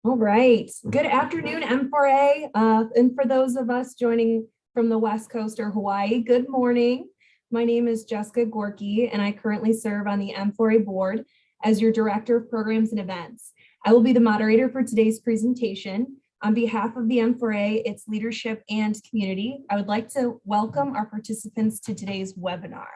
All right. Good afternoon, M4A. And for those of us joining from the West Coast or Hawaii, good morning. My name is Jessica Gorky, and I currently serve on the M4A board as your Director of Programs and Events. I will be the moderator for today's presentation. On behalf of the M4A, its leadership and community, I would like to welcome our participants to today's webinar.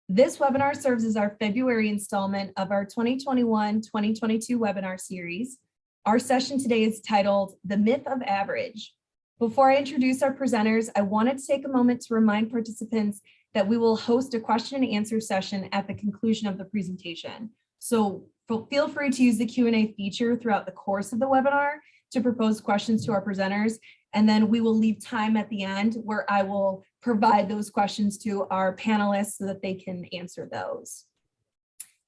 This webinar serves as our February installment of our 2021-2022 webinar series. Our session today is titled The Myth of Average. Before I introduce our presenters, I wanted to take a moment to remind participants that we will host a question and answer session at the conclusion of the presentation. So feel free to use the Q&A feature throughout the course of the webinar to propose questions to our presenters. And then we will leave time at the end where I will provide those questions to our panelists so that they can answer those.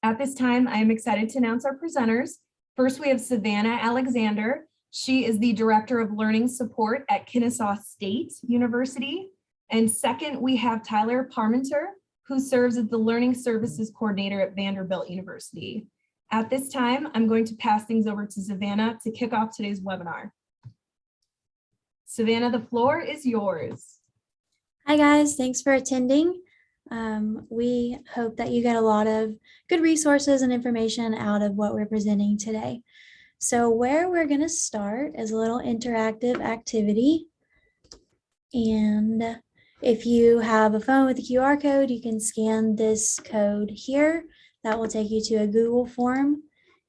At this time, I am excited to announce our presenters. First, we have Savannah Alexander. She is the Director of Learning Support at Kennesaw State University. And second, we have Tyler Parmenter, who serves as the Learning Services Coordinator at Vanderbilt University. At this time, I'm going to pass things over to Savannah to kick off today's webinar. Savannah, the floor is yours. Hi guys, thanks for attending. We hope that you get a lot of good resources and information out of what we're presenting today. So where we're going to start is a little interactive activity. And if you have a phone with a QR code, you can scan this code here. That will take you to a Google form,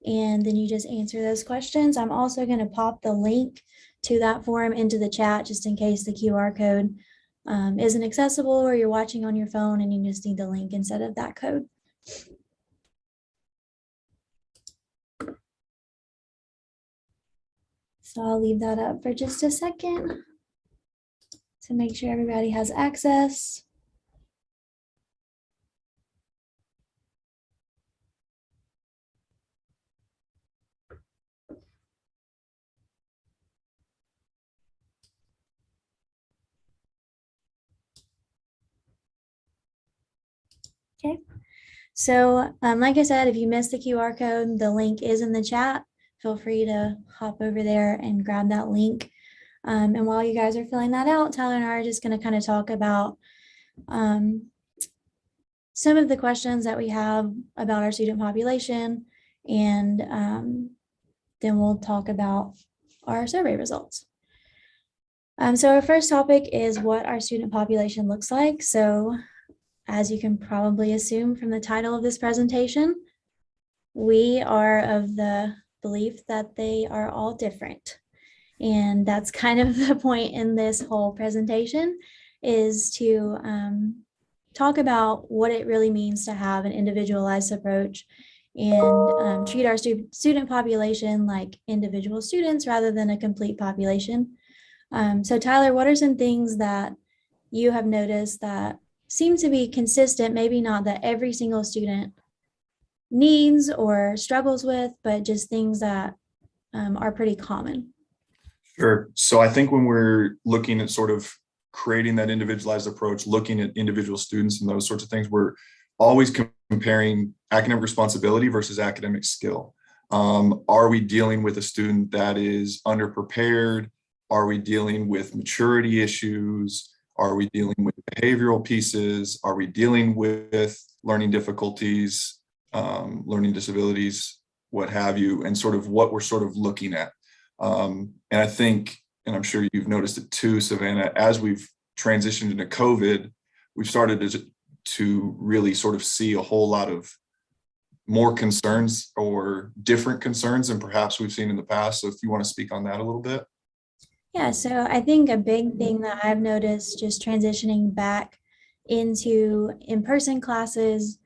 and then you just answer those questions. I'm also going to pop the link to that form into the chat just in case the QR code isn't accessible or you're watching on your phone and you just need the link instead of that code. So I'll leave that up for just a second to make sure everybody has access. Okay, so like I said, if you missed the QR code, the link is in the chat. Feel free to hop over there and grab that link. And while you guys are filling that out, Tyler and I are just going to kind of talk about some of the questions that we have about our student population, and then we'll talk about our survey results. So our first topic is what our student population looks like. So as you can probably assume from the title of this presentation, we are of the belief that they are all different. And that's kind of the point in this whole presentation, is to talk about what it really means to have an individualized approach and treat our student population like individual students rather than a complete population. So Tyler, what are some things that you have noticed that seem to be consistent, maybe not that every single student needs or struggles with, but just things that are pretty common? Sure. So I think when we're looking at sort of creating that individualized approach, looking at individual students and those sorts of things, we're always comparing academic responsibility versus academic skill. Are we dealing with a student that is underprepared? Are we dealing with maturity issues? Are we dealing with behavioral pieces? Are we dealing with learning difficulties, learning disabilities, what have you, and sort of what we're sort of looking at. And I think, and I'm sure you've noticed it too, Savannah, as we've transitioned into COVID, we've started to really sort of see a whole lot of more concerns or different concerns than perhaps we've seen in the past. So if you want to speak on that a little bit. Yeah, so I think a big thing that I've noticed just transitioning back into in-person classes,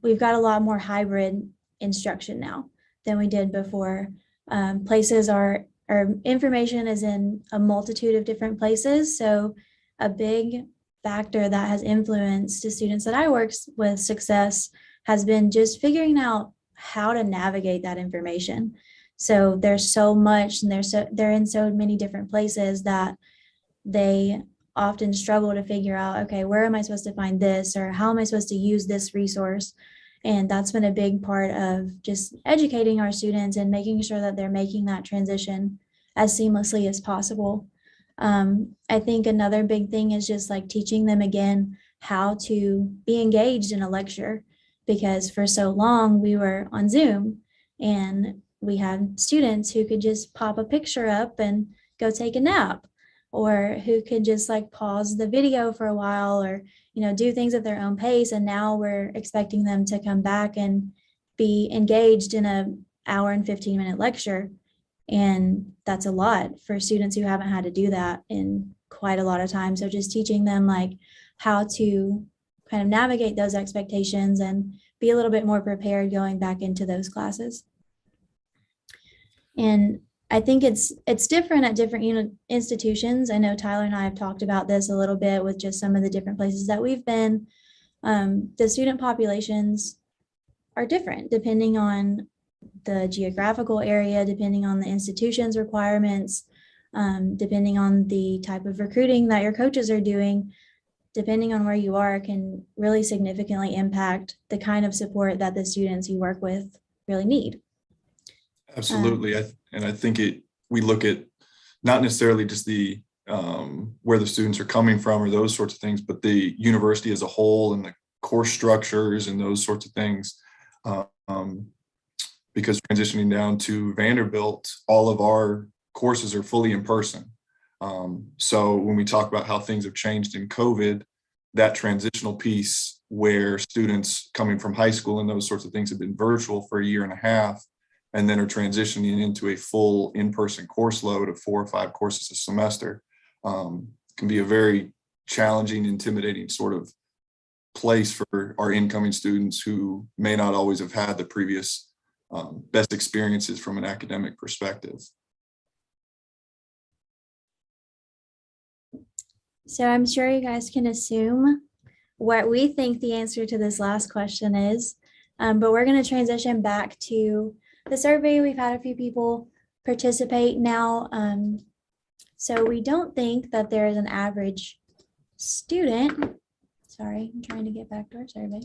we've got a lot more hybrid instruction now than we did before. Places are, or information is in a multitude of different places. So a big factor that has influenced the students that I work with success has been just figuring out how to navigate that information. So there's so much, and they're in so many different places that they often struggle to figure out, okay, where am I supposed to find this, or how am I supposed to use this resource? And that's been a big part of just educating our students and making sure that they're making that transition as seamlessly as possible. I think another big thing is just like teaching them again how to be engaged in a lecture, because for so long we were on Zoom and we had students who could just pop a picture up and go take a nap, or who could just like pause the video for a while, or do things at their own pace. And now we're expecting them to come back and be engaged in an hour and 15-minute lecture. And that's a lot for students who haven't had to do that in quite a lot of time. So just teaching them like how to kind of navigate those expectations and be a little bit more prepared going back into those classes. And I think it's different at different institutions. I know Tyler and I have talked about this a little bit with just some of the different places that we've been. The student populations are different depending on the geographical area, depending on the institution's requirements, depending on the type of recruiting that your coaches are doing. Depending on where you are, can really significantly impact the kind of support that the students you work with really need. Absolutely. I think we look at not necessarily just the where the students are coming from or those sorts of things, but the university as a whole and the course structures and those sorts of things. Because transitioning down to Vanderbilt, all of our courses are fully in person. So when we talk about how things have changed in COVID, that transitional piece where students coming from high school and those sorts of things have been virtual for a year and a half, and then are transitioning into a full in-person course load of 4 or 5 courses a semester, can be a very challenging, intimidating sort of place for our incoming students who may not always have had the previous best experiences from an academic perspective. So I'm sure you guys can assume what we think the answer to this last question is, but we're going to transition back to the survey. We've had a few people participate now. So we don't think that there is an average student. Sorry, I'm trying to get back to our survey.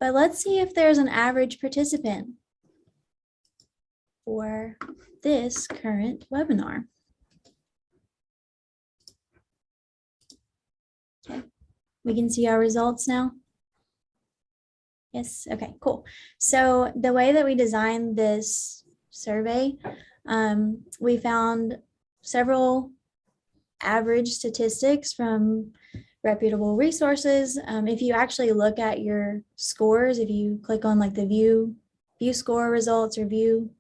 But let's see if there's an average participant for this current webinar. Okay, we can see our results now. Yes, okay, cool. So the way that we designed this survey, we found several average statistics from reputable resources. If you actually look at your scores, if you click on like the view score results or view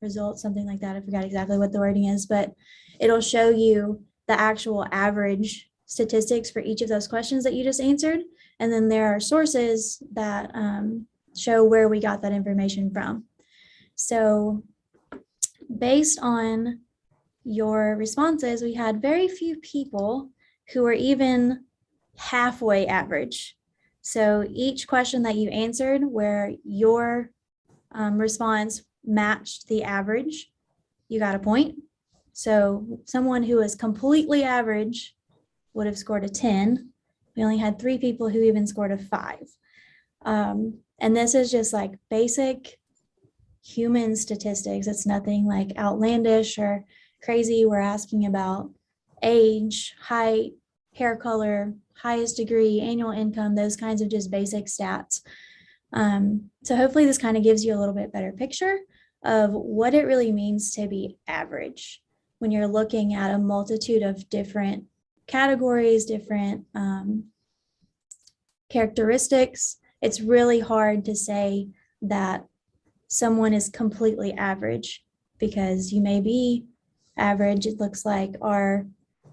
results, something like that, I forgot exactly what the wording is, but it'll show you the actual average statistics for each of those questions that you just answered. And then there are sources that show where we got that information from. So based on your responses, we had very few people who were even halfway average. So each question that you answered where your response matched the average, you got a point. So someone who was completely average would have scored a 10. We only had 3 people who even scored a 5. And this is just like basic human statistics. It's nothing like outlandish or crazy. We're asking about age, height, hair color, highest degree, annual income, those kinds of just basic stats. So hopefully this kind of gives you a little bit better picture of what it really means to be average when you're looking at a multitude of different categories, different characteristics. It's really hard to say that someone is completely average, because you may be average. It looks like our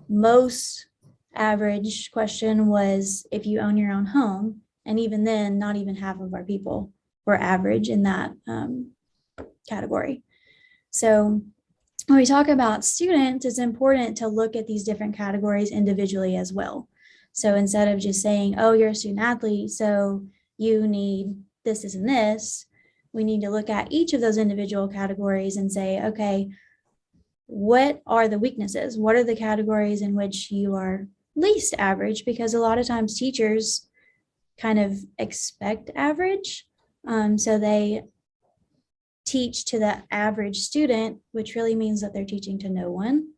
most average question was if you own your own home, and even then not even half of our people were average in that category. So when we talk about students, it's important to look at these different categories individually as well. So instead of just saying, oh, you're a student athlete, so you need this, this, and this, we need to look at each of those individual categories and say, okay, what are the weaknesses? What are the categories in which you are least average? Because a lot of times teachers kind of expect average. So they teach to the average student, which really means that they're teaching to no one.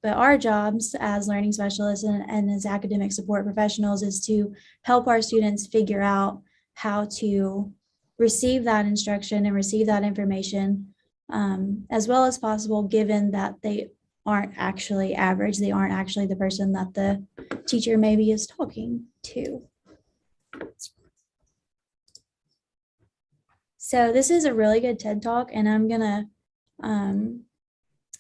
But our jobs as learning specialists and as academic support professionals is to help our students figure out how to receive that instruction and receive that information as well as possible, given that they aren't actually average. They aren't actually the person that the teacher maybe is talking to. So this is a really good TED Talk, and I'm gonna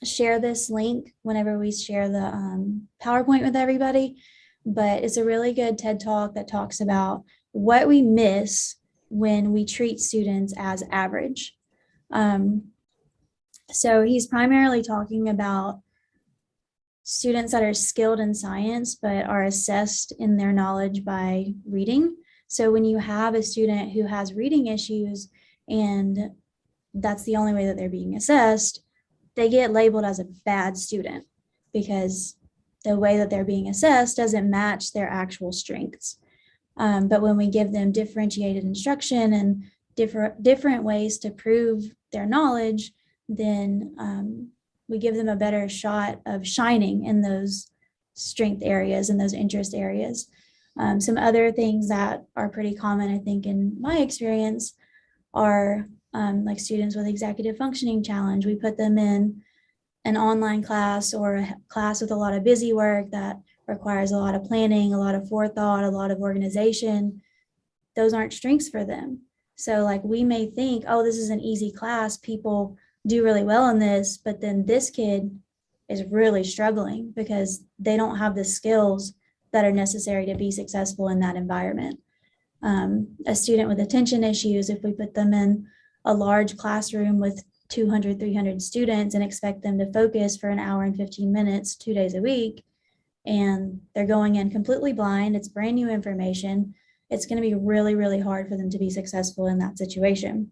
share this link whenever we share the PowerPoint with everybody. But it's a really good TED Talk that talks about what we miss when we treat students as average. So he's primarily talking about students that are skilled in science but are assessed in their knowledge by reading. So when you have a student who has reading issues and that's the only way that they're being assessed, they get labeled as a bad student because the way that they're being assessed doesn't match their actual strengths. But when we give them differentiated instruction and different ways to prove their knowledge, then we give them a better shot of shining in those strength areas and those interest areas. Some other things that are pretty common, I think, in my experience are like students with executive functioning challenge. We put them in an online class or a class with a lot of busy work that requires a lot of planning, a lot of forethought, a lot of organization. Those aren't strengths for them. So like we may think, oh, this is an easy class, people do really well in this, but then this kid is really struggling because they don't have the skills that are necessary to be successful in that environment. A student with attention issues, if we put them in a large classroom with 200, 300 students and expect them to focus for an hour and 15 minutes, 2 days a week, and they're going in completely blind, it's brand new information, it's going to be really, really hard for them to be successful in that situation.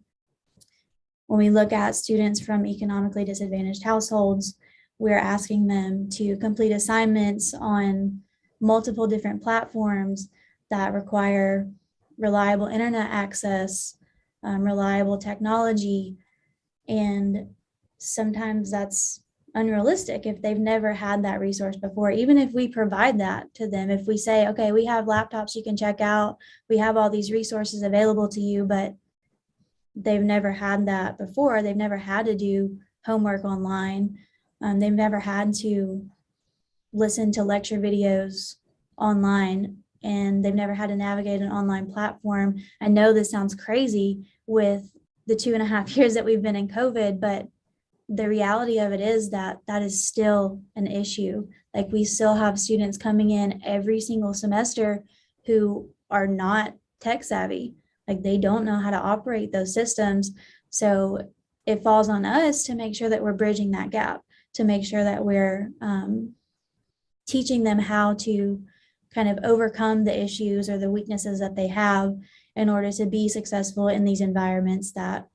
When we look at students from economically disadvantaged households, we're asking them to complete assignments on multiple different platforms that require reliable internet access, reliable technology, and sometimes that's unrealistic if they've never had that resource before. Even if we provide that to them, if we say, okay, we have laptops you can check out, we have all these resources available to you, but they've never had that before, they've never had to do homework online, they've never had to listen to lecture videos online, and they've never had to navigate an online platform. I know this sounds crazy with the 2.5 years that we've been in COVID, but the reality of it is that that is still an issue. Like we still have students coming in every single semester who are not tech savvy. Like they don't know how to operate those systems. So it falls on us to make sure that we're bridging that gap, to make sure that we're teaching them how to kind of overcome the issues or the weaknesses that they have in order to be successful in these environments that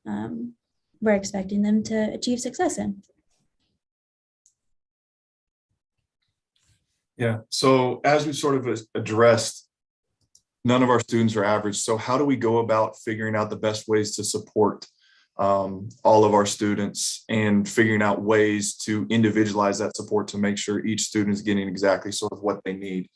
we're expecting them to achieve success in. Yeah, so as we sort of addressed, none of our students are average. So how do we go about figuring out the best ways to support all of our students and figuring out ways to individualize that support to make sure each student is getting exactly sort of what they need?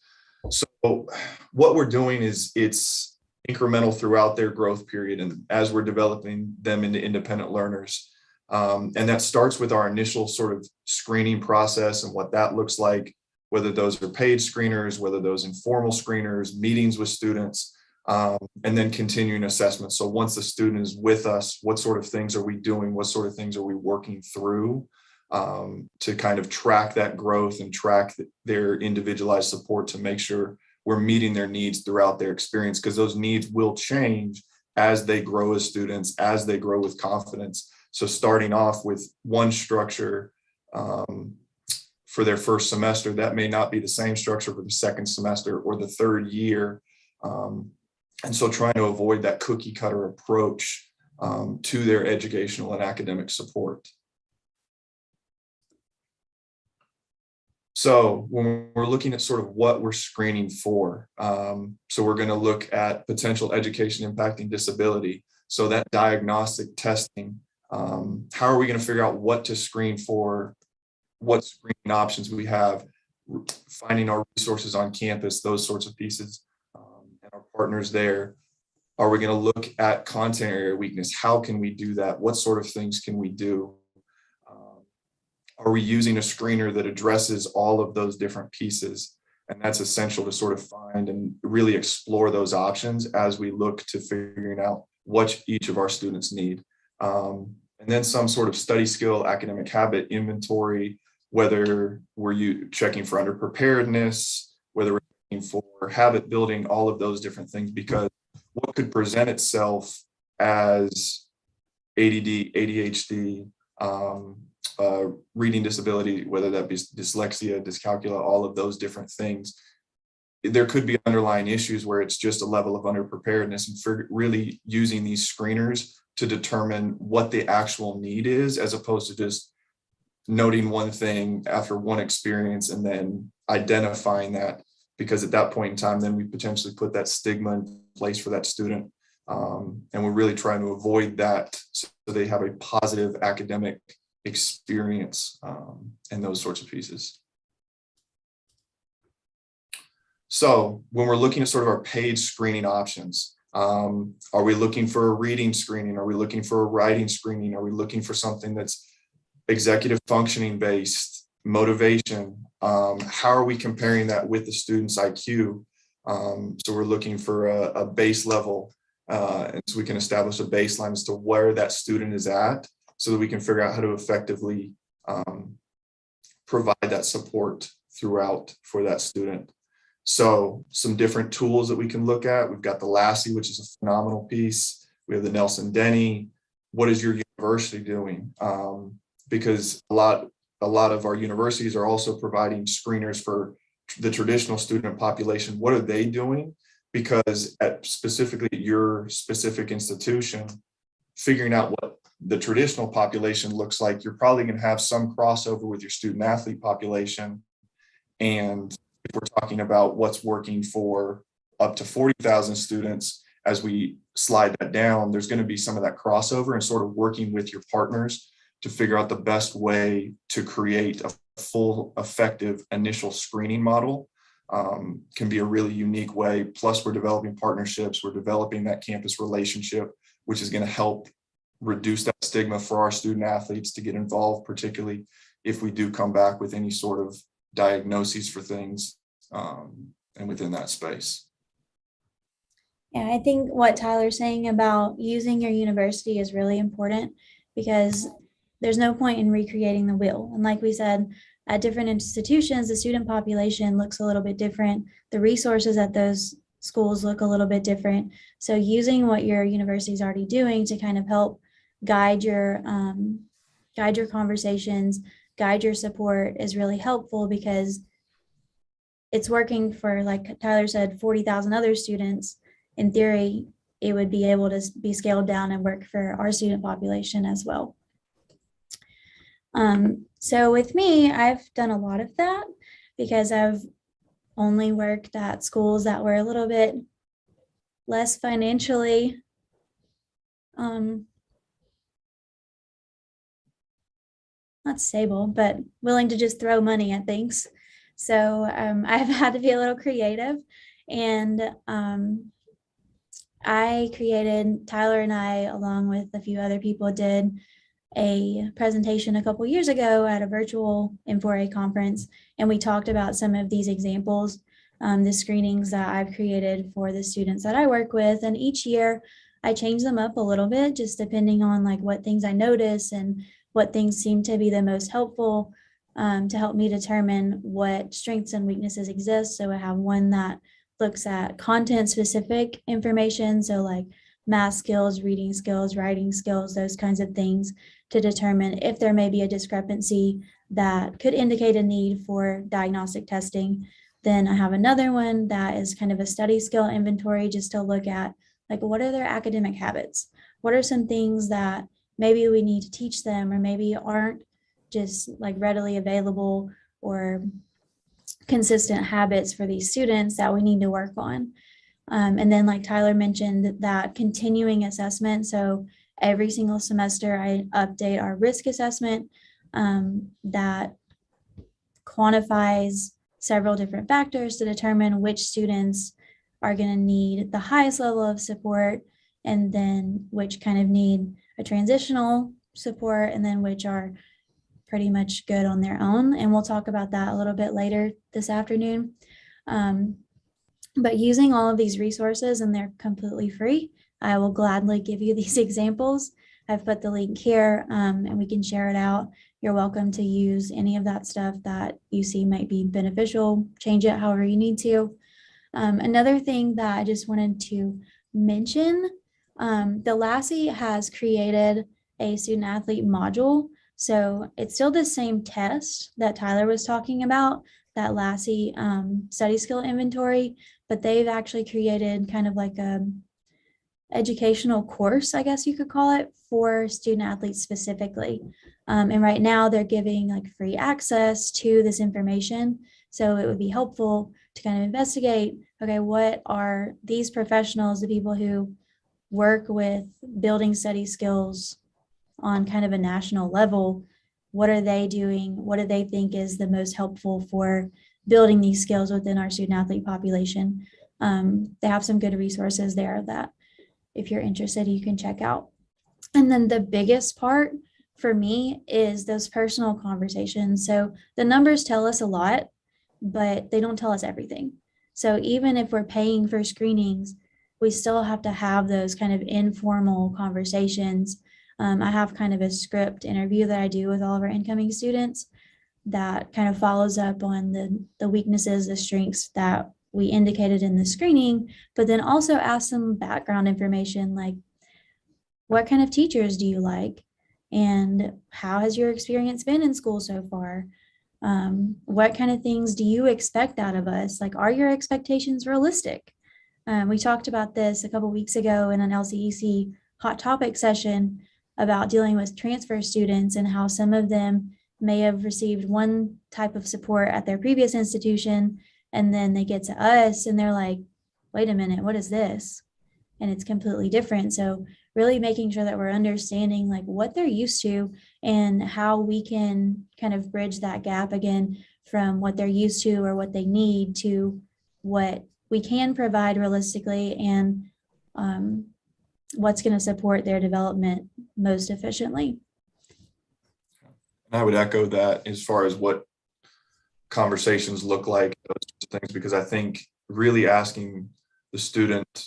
So what we're doing is it's incremental throughout their growth period and as we're developing them into independent learners. And that starts with our initial sort of screening process and what that looks like, whether those are paid screeners, whether those informal screeners, meetings with students, and then continuing assessment. So once the student is with us, what sort of things are we doing? What sort of things are we working through to kind of track that growth and track their individualized support to make sure we're meeting their needs throughout their experience, because those needs will change as they grow as students, as they grow with confidence. So starting off with one structure for their first semester, that may not be the same structure for the second semester or the third year. And so trying to avoid that cookie cutter approach to their educational and academic support. So when we're looking at sort of what we're screening for, so we're going to look at potential education impacting disability. So that diagnostic testing, how are we going to figure out what to screen for, what screening options we have, finding our resources on campus, those sorts of pieces, and our partners there. Are we going to look at content area weakness? How can we do that? What sort of things can we do? Are we using a screener that addresses all of those different pieces? And that's essential to sort of find and really explore those options as we look to figuring out what each of our students need. And then some sort of study skill, academic habit inventory, whether we're checking for underpreparedness, whether we're looking for habit building, all of those different things, because what could present itself as ADD, ADHD, reading disability, whether that be dyslexia, dyscalculia, all of those different things. There could be underlying issues where it's just a level of underpreparedness, and for really using these screeners to determine what the actual need is, as opposed to just noting one thing after one experience and then identifying that, because at that point in time, then we potentially put that stigma in place for that student. And we're really trying to avoid that so they have a positive academic experience and those sorts of pieces. So when we're looking at sort of our paid screening options, are we looking for a reading screening? Are we looking for a writing screening? Are we looking for something that's executive functioning based, motivation? How are we comparing that with the student's IQ? So we're looking for a base level, and so we can establish a baseline as to where that student is at, so that we can figure out how to effectively provide that support throughout for that student. So some different tools that we can look at. We've got the Lassie, which is a phenomenal piece. We have the Nelson Denny. What is your university doing? Because a lot of our universities are also providing screeners for the traditional student population. What are they doing? Because specifically at your specific institution, figuring out what the traditional population looks like, you're probably going to have some crossover with your student athlete population. And if we're talking about what's working for up to 40,000 students, as we slide that down, there's going to be some of that crossover, and sort of working with your partners to figure out the best way to create a full effective initial screening model can be a really unique way. Plus, we're developing partnerships, we're developing that campus relationship, which is going to help reduce that stigma for our student athletes to get involved, particularly if we do come back with any sort of diagnoses for things and within that space. Yeah, I think what Tyler's saying about using your university is really important, because there's no point in recreating the wheel. And like we said, at different institutions, the student population looks a little bit different. The resources at those schools look a little bit different. So using what your university is already doing to kind of help guide your conversations, guide your support is really helpful, because it's working for, like Tyler said, 40,000 other students. In theory, it would be able to be scaled down and work for our student population as well. So with me, I've done a lot of that because I've only worked at schools that were a little bit less financially not stable, but willing to just throw money at things. So I've had to be a little creative, and Tyler and I, along with a few other people, did a presentation a couple years ago at a virtual M4A conference, and we talked about some of these examples, the screenings that I've created for the students that I work with. And each year I change them up a little bit, just depending on like what things I notice and what things seem to be the most helpful to help me determine what strengths and weaknesses exist. So I have one that looks at content specific information, so like math skills, reading skills, writing skills, those kinds of things, to determine if there may be a discrepancy that could indicate a need for diagnostic testing. Then I have another one that is kind of a study skill inventory, just to look at like, what are their academic habits? What are some things that maybe we need to teach them, or maybe aren't just like readily available, or consistent habits for these students that we need to work on. And then like Tyler mentioned, that continuing assessment. So every single semester I update our risk assessment that quantifies several different factors to determine which students are going to need the highest level of support, and then which kind of need a transitional support, and then which are pretty much good on their own. And we'll talk about that a little bit later this afternoon. But using all of these resources, and they're completely free, I will gladly give you these examples. I've put the link here and we can share it out. You're welcome to use any of that stuff that you see might be beneficial, change it however you need to. Another thing that I just wanted to mention, the Lassie has created a student athlete module. So it's still the same test that Tyler was talking about, that Lassie study skill inventory, but they've actually created kind of like a educational course, I guess you could call it, for student athletes specifically. And right now they're giving like free access to this information. So it would be helpful to kind of investigate, okay, what are these professionals, the people who work with building study skills on kind of a national level, what are they doing? What do they think is the most helpful for building these skills within our student athlete population? They have some good resources there that if you're interested, you can check out. And then the biggest part for me is those personal conversations. So the numbers tell us a lot, but they don't tell us everything. So even if we're paying for screenings, we still have to have those kind of informal conversations. I have kind of a script interview that I do with all of our incoming students that kind of follows up on the weaknesses, the strengths that we indicated in the screening, but then also ask some background information like, what kind of teachers do you like? And how has your experience been in school so far? What kind of things do you expect out of us? Like, are your expectations realistic? We talked about this a couple of weeks ago in an LCEC hot topic session about dealing with transfer students and how some of them may have received one type of support at their previous institution, and then they get to us and they're like, wait a minute, what is this? And it's completely different. So really making sure that we're understanding like what they're used to and how we can kind of bridge that gap again from what they're used to or what they need to what we can provide realistically, and what's going to support their development most efficiently. And I would echo that as far as what conversations look like, those sorts of things, because I think really asking the student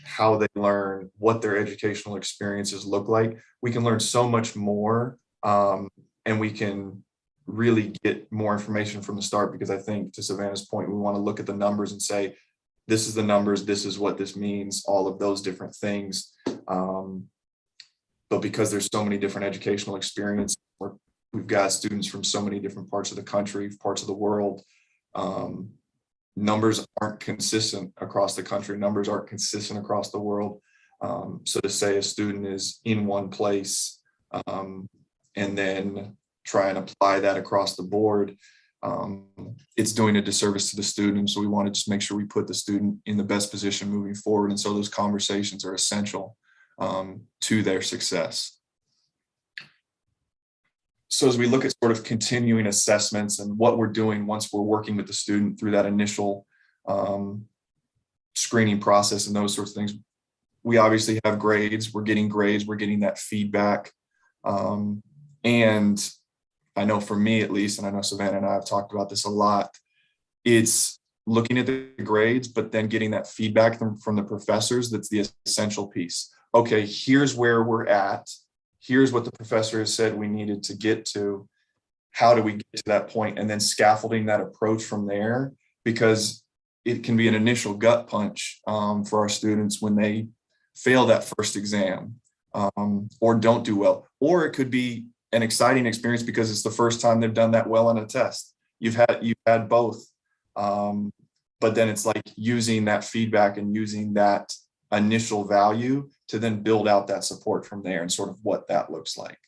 how they learn, what their educational experiences look like, we can learn so much more, and we can really get more information from the start, because I think to Savannah's point, we want to look at the numbers and say, this is the numbers, this is what this means, all of those different things. But because there's so many different educational experiences, we've got students from so many different parts of the country, parts of the world. Numbers aren't consistent across the country. Numbers aren't consistent across the world. So to say a student is in one place and then try and apply that across the board, it's doing a disservice to the student. So we want to just make sure we put the student in the best position moving forward. And so those conversations are essential to their success. So as we look at sort of continuing assessments and what we're doing once we're working with the student through that initial screening process and those sorts of things, we obviously have grades, we're getting that feedback. And I know for me at least, and I know Savannah and I have talked about this a lot, it's looking at the grades, but then getting that feedback from the professors. That's the essential piece. Okay, here's where we're at. Here's what the professor has said we needed to get to. How do we get to that point? And then scaffolding that approach from there, because it can be an initial gut punch for our students when they fail that first exam or don't do well. Or it could be an exciting experience because it's the first time they've done that well on a test. You've had both. But then it's like using that feedback and using that initial value to then build out that support from there and sort of what that looks like.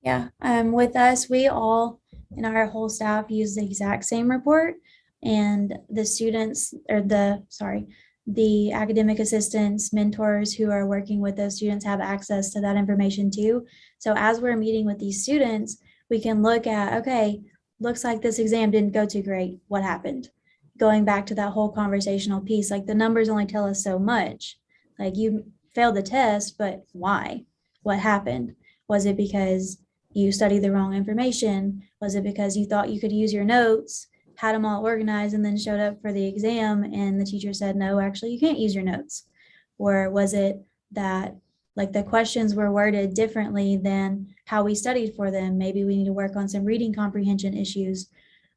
Yeah, with us, we all and our whole staff use the exact same report, and the students, or the academic assistants, mentors who are working with those students have access to that information too. So as we're meeting with these students, we can look at, okay, looks like this exam didn't go too great. What happened? Going back to that whole conversational piece, like the numbers only tell us so much. Like you failed the test, but why? What happened? Was it because you studied the wrong information? Was it because you thought you could use your notes, had them all organized, and then showed up for the exam and the teacher said, no, actually you can't use your notes? Or was it that like the questions were worded differently than how we studied for them? Maybe we need to work on some reading comprehension issues.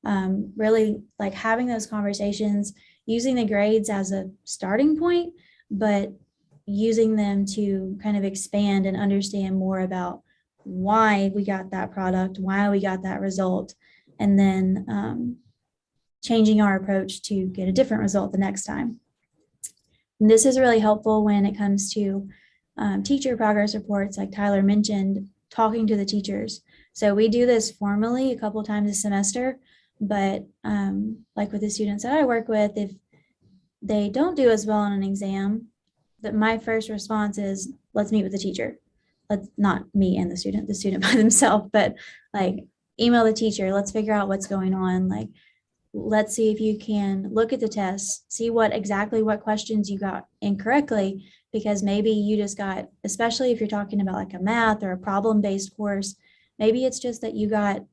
Really like having those conversations, using the grades as a starting point, but using them to kind of expand and understand more about why we got that product, why we got that result, and then changing our approach to get a different result the next time. And this is really helpful when it comes to teacher progress reports, like Tyler mentioned, talking to the teachers. So we do this formally a couple times a semester, but like with the students that I work with, if they don't do as well on an exam, that my first response is, let's meet with the teacher. Let's not me and the student by themselves, but like email the teacher. Let's figure out what's going on. Like, let's see if you can look at the test, see what questions you got incorrectly, because maybe you just got, especially if you're talking about like a math or a problem-based course, maybe it's just that you got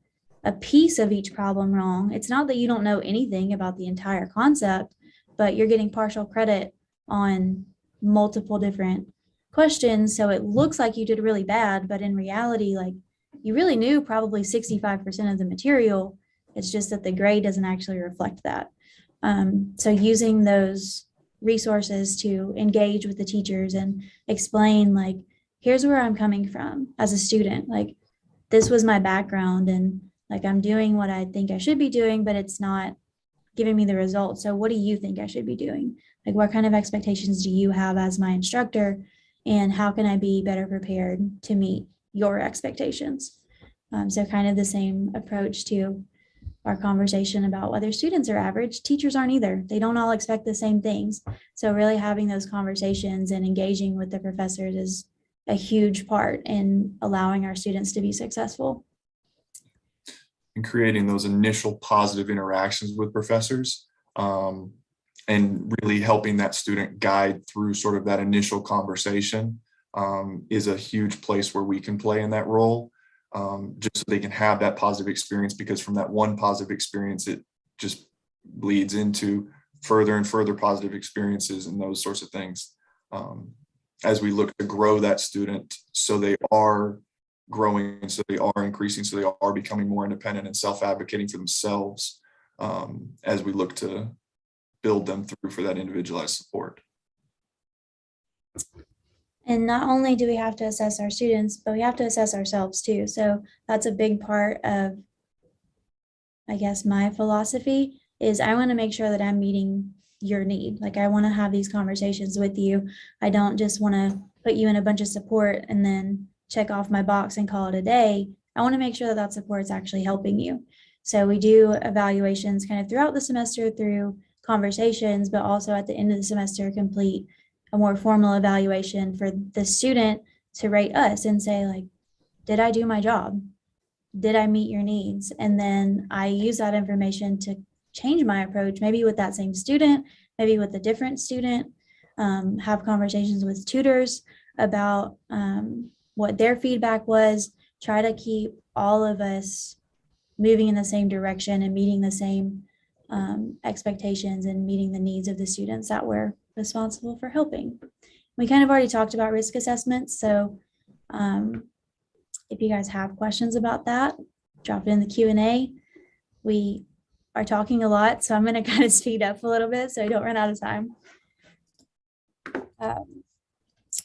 a piece of each problem wrong. It's not that you don't know anything about the entire concept, but you're getting partial credit on multiple different questions. So it looks like you did really bad, but in reality, like you really knew probably 65% of the material. It's just that the grade doesn't actually reflect that. So using those resources to engage with the teachers and explain, like, here's where I'm coming from as a student. Like, this was my background, and like I'm doing what I think I should be doing, but it's not giving me the results. So what do you think I should be doing? Like, what kind of expectations do you have as my instructor? And how can I be better prepared to meet your expectations? So kind of the same approach to our conversation about whether students are average. Teachers aren't either. They don't all expect the same things. So really having those conversations and engaging with the professors is a huge part in allowing our students to be successful. And creating those initial positive interactions with professors, and really helping that student guide through sort of that initial conversation is a huge place where we can play in that role. Just so they can have that positive experience, because from that one positive experience, it just bleeds into further and further positive experiences and those sorts of things. As we look to grow that student, so they are growing, so they are increasing, so they are becoming more independent and self-advocating for themselves, as we look to build them through for that individualized support. And not only do we have to assess our students, but we have to assess ourselves too. So that's a big part of, I guess, my philosophy is I want to make sure that I'm meeting your need. Like, I want to have these conversations with you. I don't just want to put you in a bunch of support and then check off my box and call it a day. I want to make sure that that support is actually helping you. So we do evaluations kind of throughout the semester through conversations, but also at the end of the semester, complete a more formal evaluation for the student to rate us and say, like, did I do my job? Did I meet your needs? And then I use that information to change my approach, maybe with that same student, maybe with a different student, have conversations with tutors about what their feedback was, try to keep all of us moving in the same direction and meeting the same expectations and meeting the needs of the students that we're responsible for helping. We kind of already talked about risk assessments. So if you guys have questions about that, drop it in the Q&A. We are talking a lot, so I'm going to kind of speed up a little bit so I don't run out of time.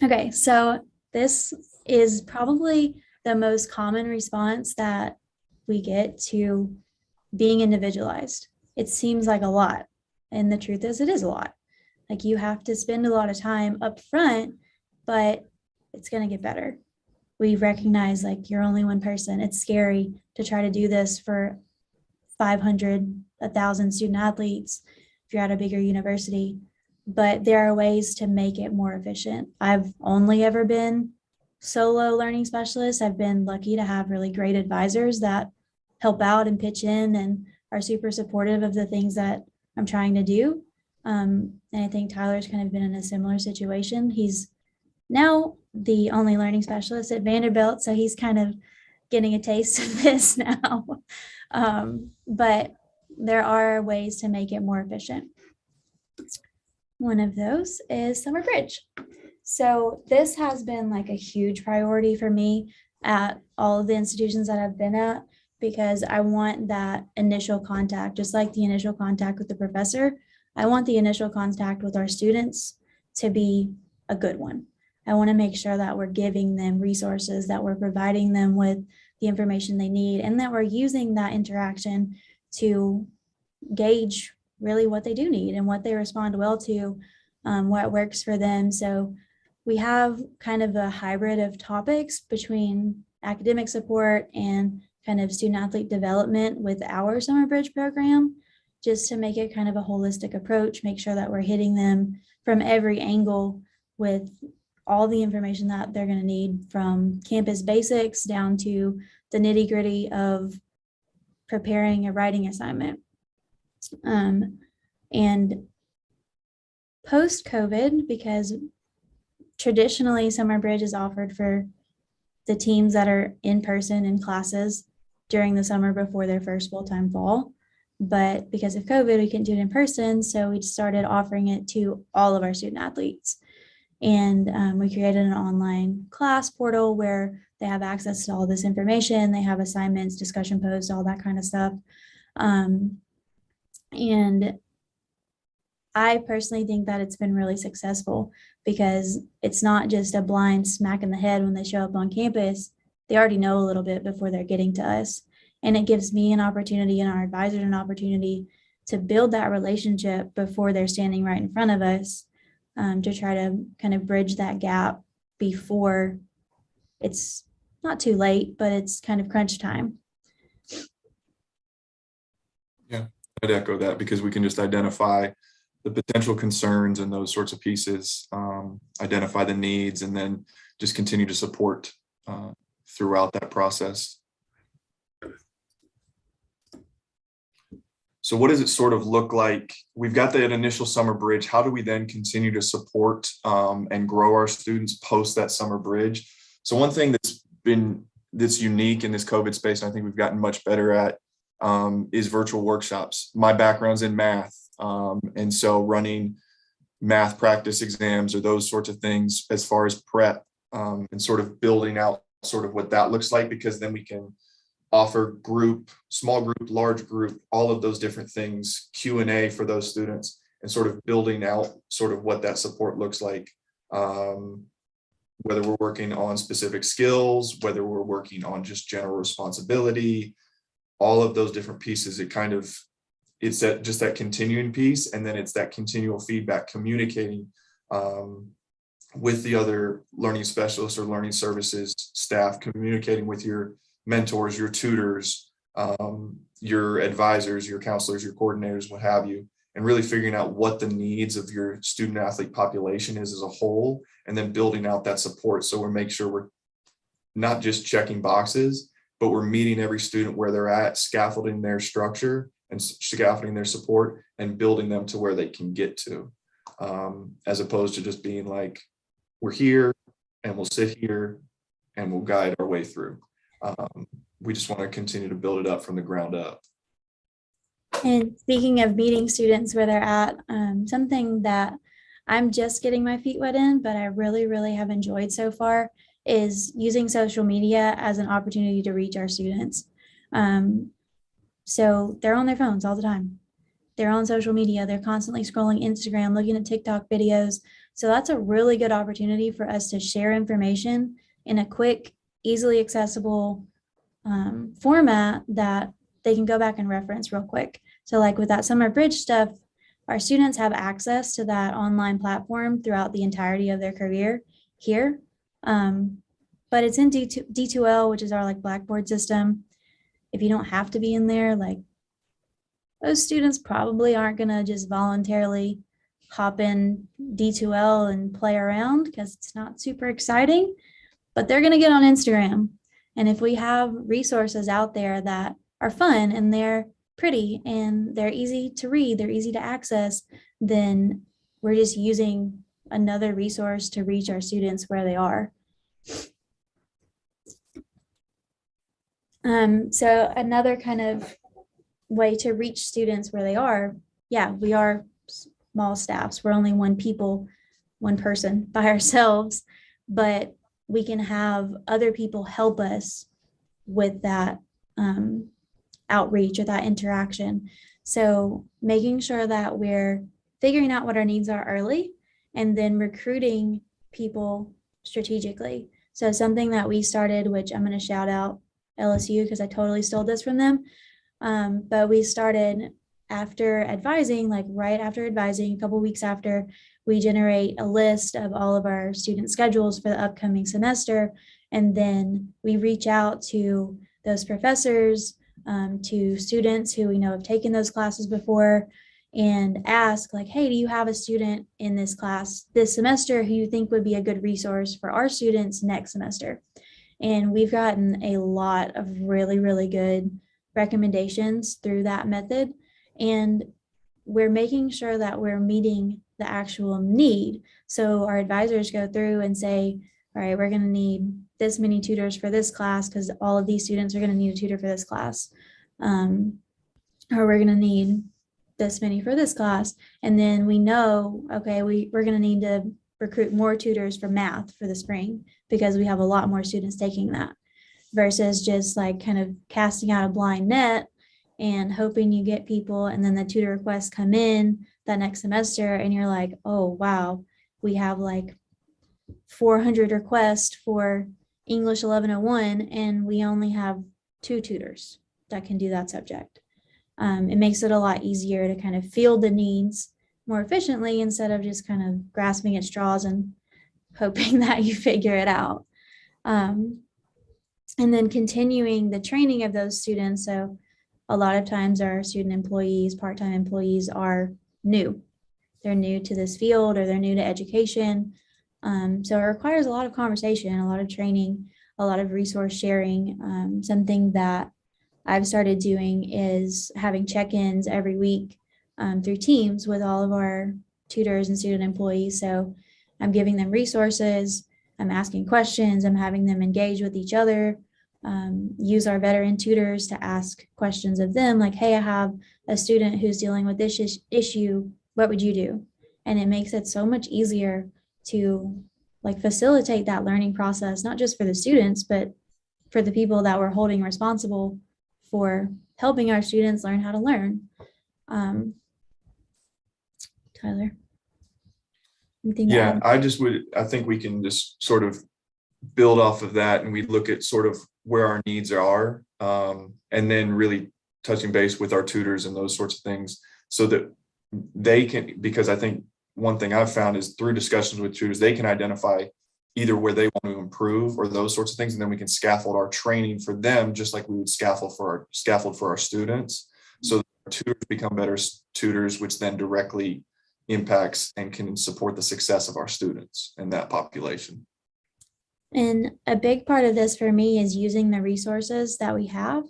Okay, so this is probably the most common response that we get to being individualized. It seems like a lot, and the truth is it is a lot. Like, you have to spend a lot of time up front, but it's going to get better. we recognize like you're only one person. It's scary to try to do this for 500, 1,000 student athletes if you're at a bigger university, but there are ways to make it more efficient. I've only ever been solo learning specialist. I've been lucky to have really great advisors that help out and pitch in and are super supportive of the things that I'm trying to do. And I think Tyler's kind of been in a similar situation. He's now the only learning specialist at Vanderbilt, so he's kind of getting a taste of this now. But there are ways to make it more efficient. One of those is Summer Bridge. So this has been like a huge priority for me at all of the institutions that I've been at, because I want that initial contact, just like the initial contact with the professor. I want the initial contact with our students to be a good one. I want to make sure that we're giving them resources, that we're providing them with the information they need, and that we're using that interaction to gauge really what they do need and what they respond well to, what works for them. So we have kind of a hybrid of topics between academic support and kind of student athlete development with our Summer Bridge program, just to make it kind of a holistic approach, make sure that we're hitting them from every angle with all the information that they're going to need, from campus basics down to the nitty gritty of preparing a writing assignment. And post-COVID, because traditionally Summer Bridge is offered for the teams that are in person in classes during the summer before their first full-time fall. But because of COVID, we couldn't do it in person, so we started offering it to all of our student athletes. And we created an online class portal where they have access to all this information. They have assignments, discussion posts, all that kind of stuff. And I personally think that it's been really successful, because it's not just a blind smack in the head when they show up on campus. They already know a little bit before they're getting to us. And it gives me an opportunity and our advisors an opportunity to build that relationship before they're standing right in front of us, to try to kind of bridge that gap before it's not too late, but it's kind of crunch time. Yeah, I'd echo that, because we can just identify the potential concerns and those sorts of pieces, identify the needs, and then just continue to support throughout that process. So what does it sort of look like? We've got that initial summer bridge. How do we then continue to support and grow our students post that summer bridge? So one thing that's unique in this COVID space, and I think we've gotten much better at, is virtual workshops. My background's in math. And so running math practice exams or those sorts of things as far as prep, and sort of building out sort of what that looks like, because then we can offer group, small group, large group, all of those different things, Q&A for those students, and sort of building out sort of what that support looks like. Whether we're working on specific skills, whether we're working on just general responsibility, all of those different pieces, it's that continuing piece. And then it's that continual feedback, communicating with the other learning specialists or learning services staff, communicating with your mentors, your tutors, your advisors, your counselors, your coordinators, what have you, and really figuring out what the needs of your student athlete population is as a whole, and then building out that support. So we make sure we're not just checking boxes, but we're meeting every student where they're at, scaffolding their structure and scaffolding their support and building them to where they can get to, as opposed to just being like, we're here and we'll sit here and we'll guide our way through. We just want to continue to build it up from the ground up. And speaking of meeting students where they're at, something that I'm just getting my feet wet in, but I really, really have enjoyed so far, is using social media as an opportunity to reach our students. So they're on their phones all the time. They're on social media. They're constantly scrolling Instagram, looking at TikTok videos. So that's a really good opportunity for us to share information in a quick, easily accessible format that they can go back and reference real quick. So like with that summer bridge stuff, our students have access to that online platform throughout the entirety of their career here. But but it's in D2L, which is our like Blackboard system. If you don't have to be in there, like those students probably aren't going to just voluntarily hop in D2L and play around because it's not super exciting, but they're going to get on Instagram. And if we have resources out there that are fun and they're pretty and they're easy to read, they're easy to access, then we're just using another resource to reach our students where they are. So another kind of way to reach students where they are, yeah, we are small staffs. We're only one person by ourselves, but we can have other people help us with that outreach or that interaction. So making sure that we're figuring out what our needs are early and then recruiting people strategically. So something that we started, which I'm going to shout out LSU because I totally stole this from them. But we started after advising, like right after advising, a couple of weeks after, we generate a list of all of our student schedules for the upcoming semester. And then we reach out to those professors, to students who we know have taken those classes before and ask like, hey, do you have a student in this class this semester who you think would be a good resource for our students next semester? And we've gotten a lot of really, really good recommendations through that method. And we're making sure that we're meeting the actual need. So our advisors go through and say, all right, we're going to need this many tutors for this class because all of these students are going to need a tutor for this class. Or we're going to need this many for this class. And then we know, okay, we're going to need to recruit more tutors for math for the spring because we have a lot more students taking that versus just like kind of casting out a blind net and hoping you get people. And then the tutor requests come in that next semester and you're like, oh, wow, we have like 400 requests for English 1101 and we only have 2 tutors that can do that subject. It makes it a lot easier to kind of field the needs more efficiently instead of just kind of grasping at straws and hoping that you figure it out. And then continuing the training of those students. So a lot of times our student employees, part-time employees are new. They're new to this field or they're new to education. So it requires a lot of conversation, a lot of training, a lot of resource sharing. Something that I've started doing is having check-ins every week through Teams with all of our tutors and student employees. So I'm giving them resources, I'm asking questions, I'm having them engage with each other, use our veteran tutors to ask questions of them like, hey, I have a student who's dealing with this issue, what would you do? And it makes it so much easier to like facilitate that learning process, not just for the students, but for the people that we're holding responsible for helping our students learn how to learn. Tyler, anything to Yeah, add? I think we can just sort of build off of that and we look at sort of where our needs are, and then really touching base with our tutors and those sorts of things so that they can, because I think one thing I've found is through discussions with tutors, they can identify either where they want to improve or those sorts of things. And then we can scaffold our training for them, just like we would scaffold for our students. So that our tutors become better tutors, which then directly impacts and can support the success of our students and that population. And a big part of this for me is using the resources that we have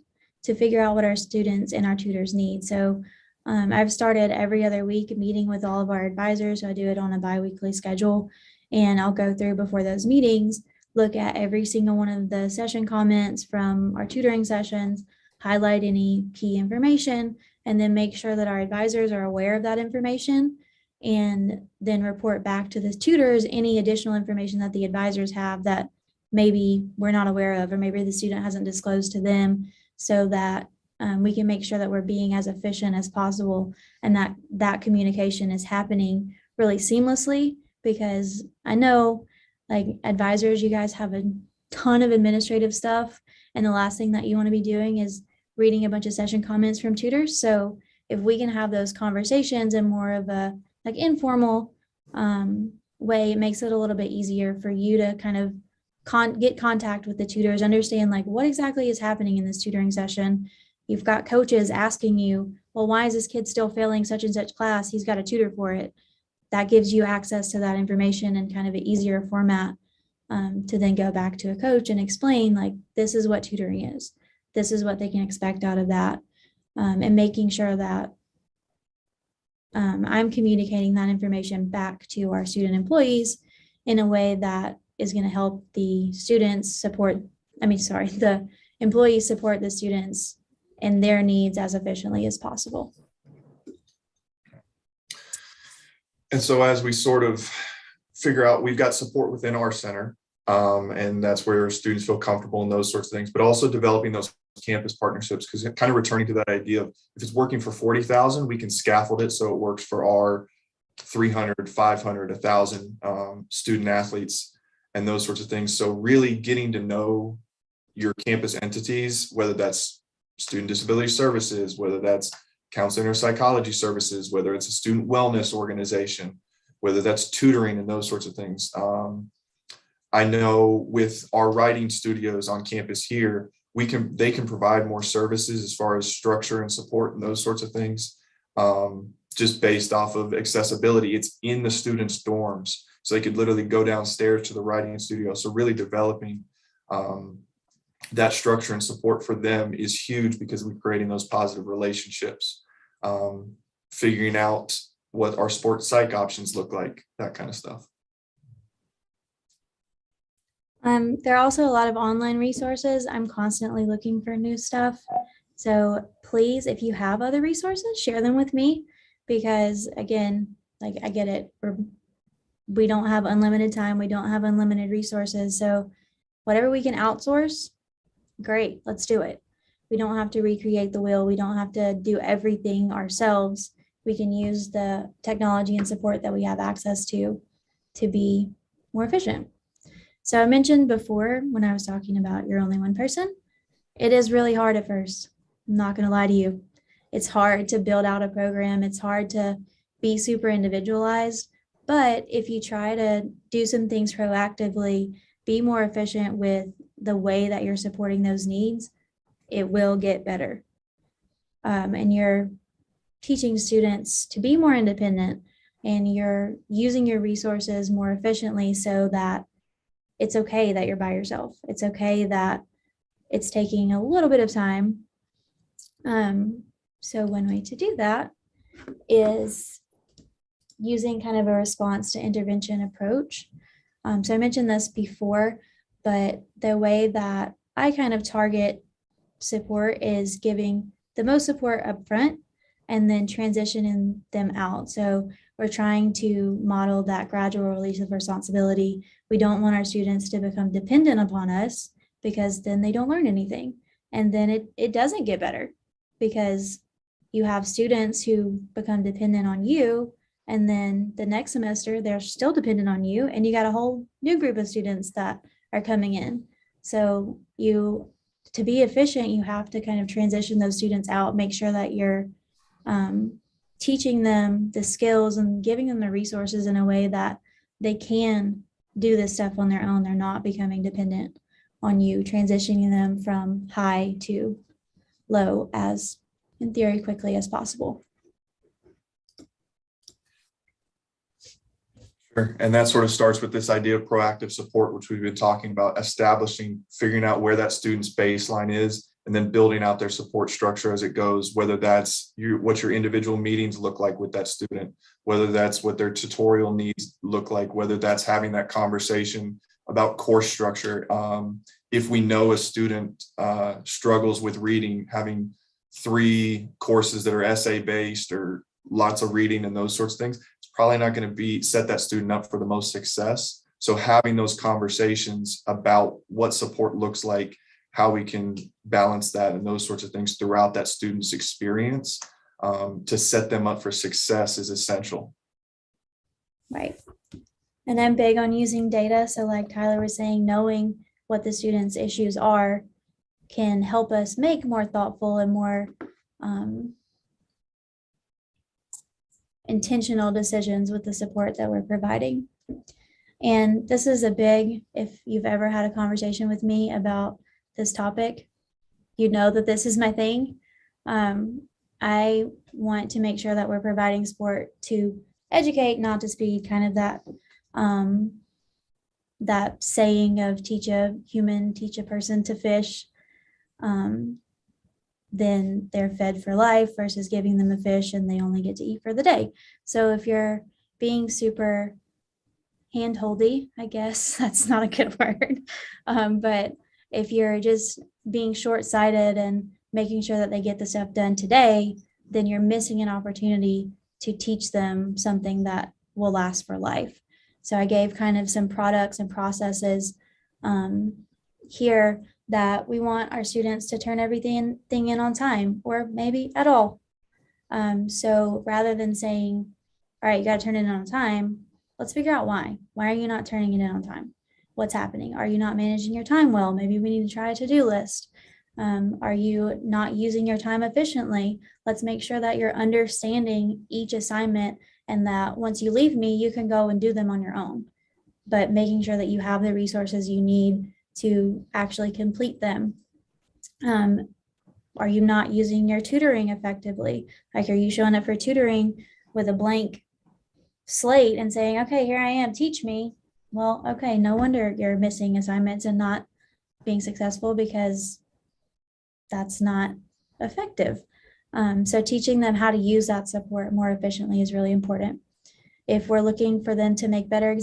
to figure out what our students and our tutors need. So I've started every other week meeting with all of our advisors. So I do it on a bi-weekly schedule. And I'll go through before those meetings, look at every single one of the session comments from our tutoring sessions, highlight any key information, and then make sure that our advisors are aware of that information, and then report back to the tutors any additional information that the advisors have that maybe we're not aware of, or maybe the student hasn't disclosed to them, so that we can make sure that we're being as efficient as possible and that communication is happening really seamlessly. Because I know like advisors, you guys have a ton of administrative stuff. And the last thing that you want to be doing is reading a bunch of session comments from tutors. So if we can have those conversations in more of a like informal way, it makes it a little bit easier for you to kind of get contact with the tutors, understand like what exactly is happening in this tutoring session. You've got coaches asking you, well, why is this kid still failing such and such class? He's got a tutor for it. That gives you access to that information in kind of an easier format, to then go back to a coach and explain like, this is what tutoring is. This is what they can expect out of that. And making sure that I'm communicating that information back to our student employees in a way that is going to help the students support, the employees support the students and their needs as efficiently as possible. And so as we sort of figure out, we've got support within our center, and that's where students feel comfortable and those sorts of things, but also developing those campus partnerships, because kind of returning to that idea of if it's working for 40,000, we can scaffold it so it works for our 300, 500, 1,000 student athletes and those sorts of things. So really getting to know your campus entities, whether that's student disability services, whether that's counseling or psychology services, whether it's a student wellness organization, whether that's tutoring and those sorts of things. I know with our writing studios on campus here, they can provide more services as far as structure and support and those sorts of things, just based off of accessibility. It's in the students' dorms, so they could literally go downstairs to the writing studio. So really developing that structure and support for them is huge, because we're creating those positive relationships, figuring out what our sports psych options look like, that kind of stuff. There are also a lot of online resources. I'm constantly looking for new stuff. So please, if you have other resources, share them with me, because again, like I get it. We don't have unlimited time. We don't have unlimited resources. So whatever we can outsource, great, let's do it. We don't have to recreate the wheel. We don't have to do everything ourselves. We can use the technology and support that we have access to be more efficient. So I mentioned before when I was talking about you're only one person, it is really hard at first. I'm not going to lie to you. It's hard to build out a program. It's hard to be super individualized. But if you try to do some things proactively, be more efficient with the way that you're supporting those needs, it will get better. And you're teaching students to be more independent, and you're using your resources more efficiently so that it's okay that you're by yourself. It's okay that it's taking a little bit of time. So one way to do that is using kind of a response to intervention approach. So I mentioned this before, but the way that I kind of target support is giving the most support up front and then transitioning them out. So we're trying to model that gradual release of responsibility. We don't want our students to become dependent upon us, because then they don't learn anything. And then it doesn't get better, because you have students who become dependent on you, and then the next semester they're still dependent on you, and you got a whole new group of students that are coming in. So to be efficient, you have to kind of transition those students out, make sure that you're teaching them the skills and giving them the resources in a way that they can do this stuff on their own. They're not becoming dependent on you, transitioning them from high to low as, in theory, quickly as possible. Sure. And that sort of starts with this idea of proactive support, which we've been talking about, figuring out where that student's baseline is, and then building out their support structure as it goes, whether that's what your individual meetings look like with that student, whether that's what their tutorial needs look like, whether that's having that conversation about course structure. If we know a student struggles with reading, having 3 courses that are essay based or lots of reading and those sorts of things, it's probably not going to set that student up for the most success. So having those conversations about what support looks like, how we can balance that and those sorts of things throughout that student's experience to set them up for success is essential. Right. And I'm big on using data. So like Tyler was saying, knowing what the students' issues are can help us make more thoughtful and more intentional decisions with the support that we're providing. And this is a big, if you've ever had a conversation with me about this topic, you know that this is my thing. I want to make sure that we're providing support to educate, not to speed, kind of that saying of teach a human, teach a person to fish. Then they're fed for life versus giving them a fish and they only get to eat for the day. So if you're being super handholdy, I guess that's not a good word, but if you're just being short-sighted and making sure that they get the stuff done today, then you're missing an opportunity to teach them something that will last for life. So I gave kind of some products and processes here that we want our students to turn everything in on time, or maybe at all. So rather than saying, all right, you got to turn it in on time, let's figure out why. Why are you not turning it in on time? What's happening? Are you not managing your time well? Maybe we need to try a to-do list. Are you not using your time efficiently? Let's make sure that you're understanding each assignment and that once you leave me, you can go and do them on your own. But making sure that you have the resources you need to actually complete them. Are you not using your tutoring effectively? Like, are you showing up for tutoring with a blank slate and saying, okay, here I am, teach me? Well, okay, no wonder you're missing assignments and not being successful, because that's not effective. So teaching them how to use that support more efficiently is really important. If we're looking for them to make better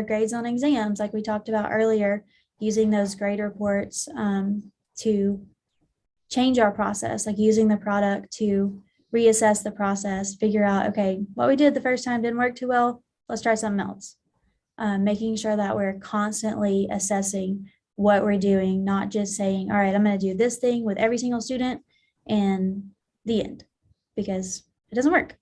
grades on exams, like we talked about earlier, using those grade reports to change our process, like using the product to reassess the process, figure out, okay, what we did the first time didn't work too well, let's try something else. Making sure that we're constantly assessing what we're doing, not just saying, all right, I'm going to do this thing with every single student and the end, because it doesn't work.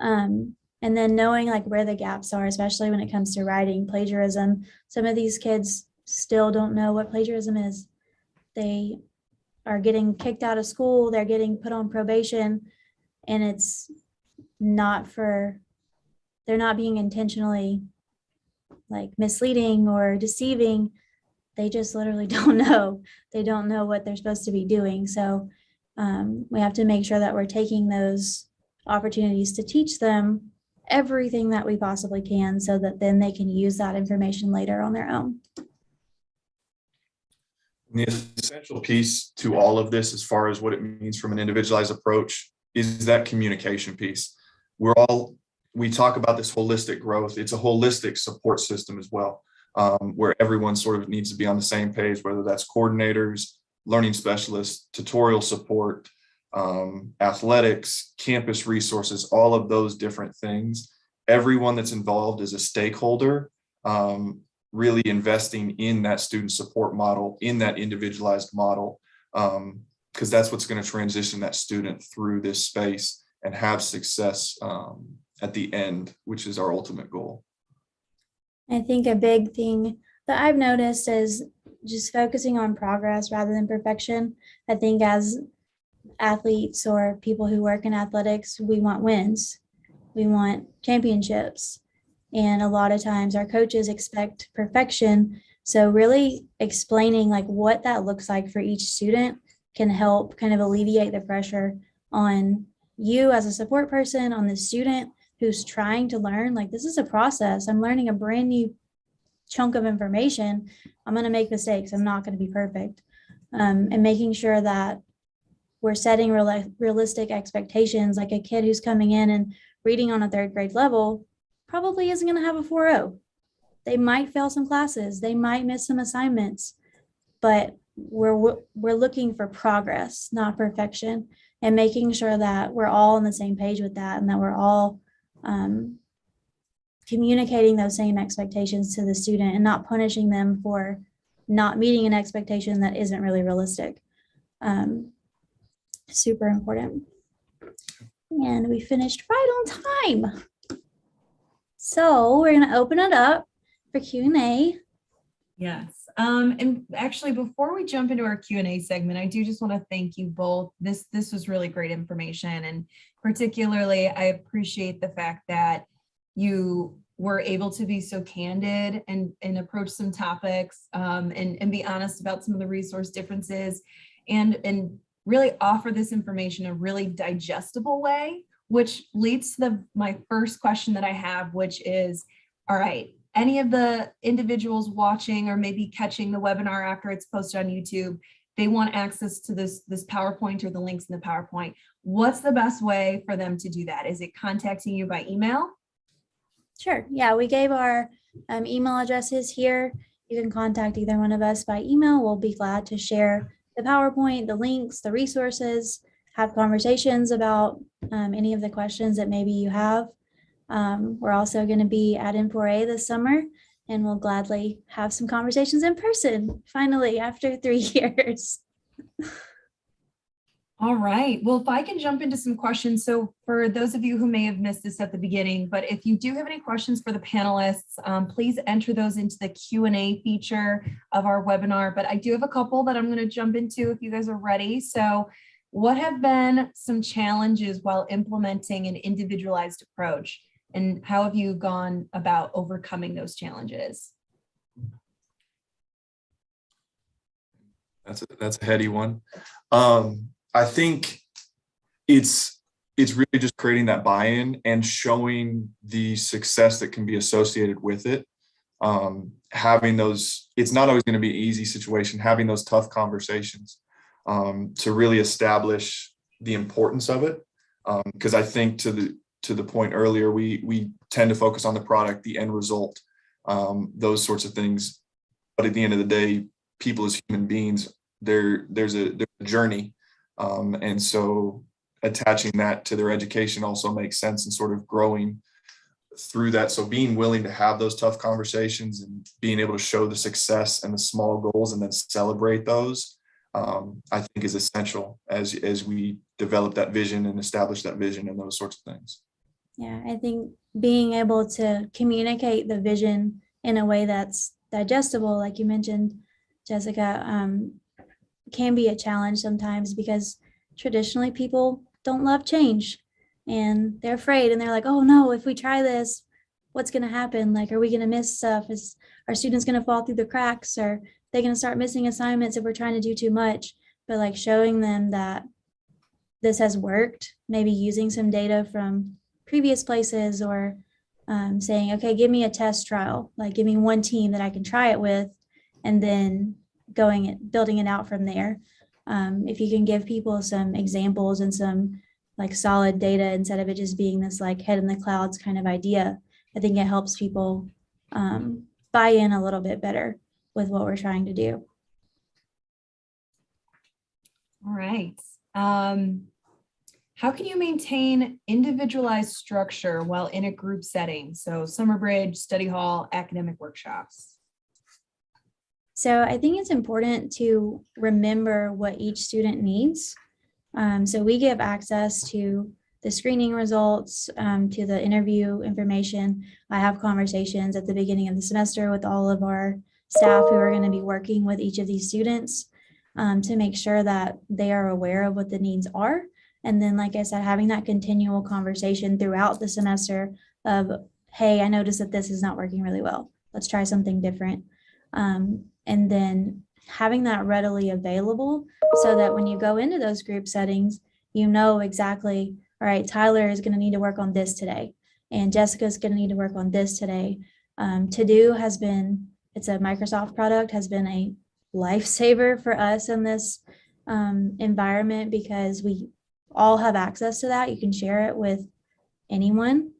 And then knowing like where the gaps are, especially when it comes to writing, plagiarism. Some of these kids still don't know what plagiarism is. They are getting kicked out of school, they're getting put on probation, and it's not for, they're not being intentionally like misleading or deceiving. They just literally don't know. They don't know what they're supposed to be doing. So we have to make sure that we're taking those opportunities to teach them everything that we possibly can, so that then they can use that information later on their own. The essential piece to all of this, as far as what it means from an individualized approach, is that communication piece. We talk about this holistic growth. It's a holistic support system as well, where everyone sort of needs to be on the same page, whether that's coordinators, learning specialists, tutorial support, athletics, campus resources, all of those different things. Everyone that's involved is a stakeholder, really investing in that student support model, in that individualized model, because that's what's going to transition that student through this space and have success at the end, which is our ultimate goal. I think a big thing that I've noticed is just focusing on progress rather than perfection. I think as athletes or people who work in athletics, we want wins, we want championships, and a lot of times our coaches expect perfection. So really explaining like what that looks like for each student can help kind of alleviate the pressure on you as a support person, on the student who's trying to learn. Like, this is a process. I'm learning a brand new chunk of information. I'm going to make mistakes. I'm not going to be perfect. And making sure that we're setting realistic expectations. Like, a kid who's coming in and reading on a 3rd grade level probably isn't going to have a 4.0. They might fail some classes. They might miss some assignments, but we're looking for progress, not perfection, and making sure that we're all on the same page with that, and that we're all communicating those same expectations to the student and not punishing them for not meeting an expectation that isn't really realistic. Super important. And we finished right on time. So we're going to open it up for Q&A. Yes. And actually, before we jump into our Q&A segment, I do just want to thank you both. This was really great information. And particularly, I appreciate the fact that you were able to be so candid and approach some topics, and be honest about some of the resource differences, and really offer this information in a really digestible way, which leads to my first question that I have, which is, all right, any of the individuals watching or maybe catching the webinar after it's posted on YouTube, they want access to this PowerPoint or the links in the PowerPoint. What's the best way for them to do that? Is it contacting you by email? Sure. Yeah, we gave our email addresses here. You can contact either one of us by email. We'll be glad to share the PowerPoint, the links, the resources, have conversations about any of the questions that maybe you have. We're also going to be at M4A this summer, and we'll gladly have some conversations in person, finally, after 3 years. All right. Well, if I can jump into some questions. So for those of you who may have missed this at the beginning, but if you do have any questions for the panelists, please enter those into the Q&A feature of our webinar. But I do have a couple that I'm going to jump into if you guys are ready. So what have been some challenges while implementing an individualized approach? And how have you gone about overcoming those challenges? That's a heady one. I think it's really just creating that buy-in and showing the success that can be associated with it. Having those, it's not always going to be an easy situation, having those tough conversations to really establish the importance of it. Because I think to the point earlier, we tend to focus on the product, the end result, those sorts of things. But at the end of the day, people as human beings, there's a journey. And so attaching that to their education also makes sense and sort of growing through that. So being willing to have those tough conversations and being able to show the success and the small goals and then celebrate those, I think is essential as we develop that vision and establish that vision and those sorts of things. Yeah, I think being able to communicate the vision in a way that's digestible, like you mentioned, Jessica, can be a challenge sometimes because traditionally people don't love change and they're afraid and they're like, oh no, if we try this, what's going to happen? Like, are we going to miss stuff? Is our students going to fall through the cracks? Or they're going to start missing assignments if we're trying to do too much? But like showing them that this has worked, maybe using some data from previous places or saying, okay, give me a test trial, like give me one team that I can try it with, and then building it out from there. If you can give people some examples and some like solid data instead of it just being this like head in the clouds kind of idea, I think it helps people buy in a little bit better with what we're trying to do. All right. How can you maintain individualized structure while in a group setting? So summer bridge, study hall, academic workshops. So I think it's important to remember what each student needs. So we give access to the screening results, to the interview information. I have conversations at the beginning of the semester with all of our staff who are going to be working with each of these students to make sure that they are aware of what the needs are. And then, like I said, having that continual conversation throughout the semester of, hey, I noticed that this is not working really well. Let's try something different. And then having that readily available so that when you go into those group settings, you know exactly, all right, Tyler is going to need to work on this today, and Jessica's going to need to work on this today. To-Do has been, it's a Microsoft product, has been a lifesaver for us in this environment because we all have access to that. You can share it with anyone.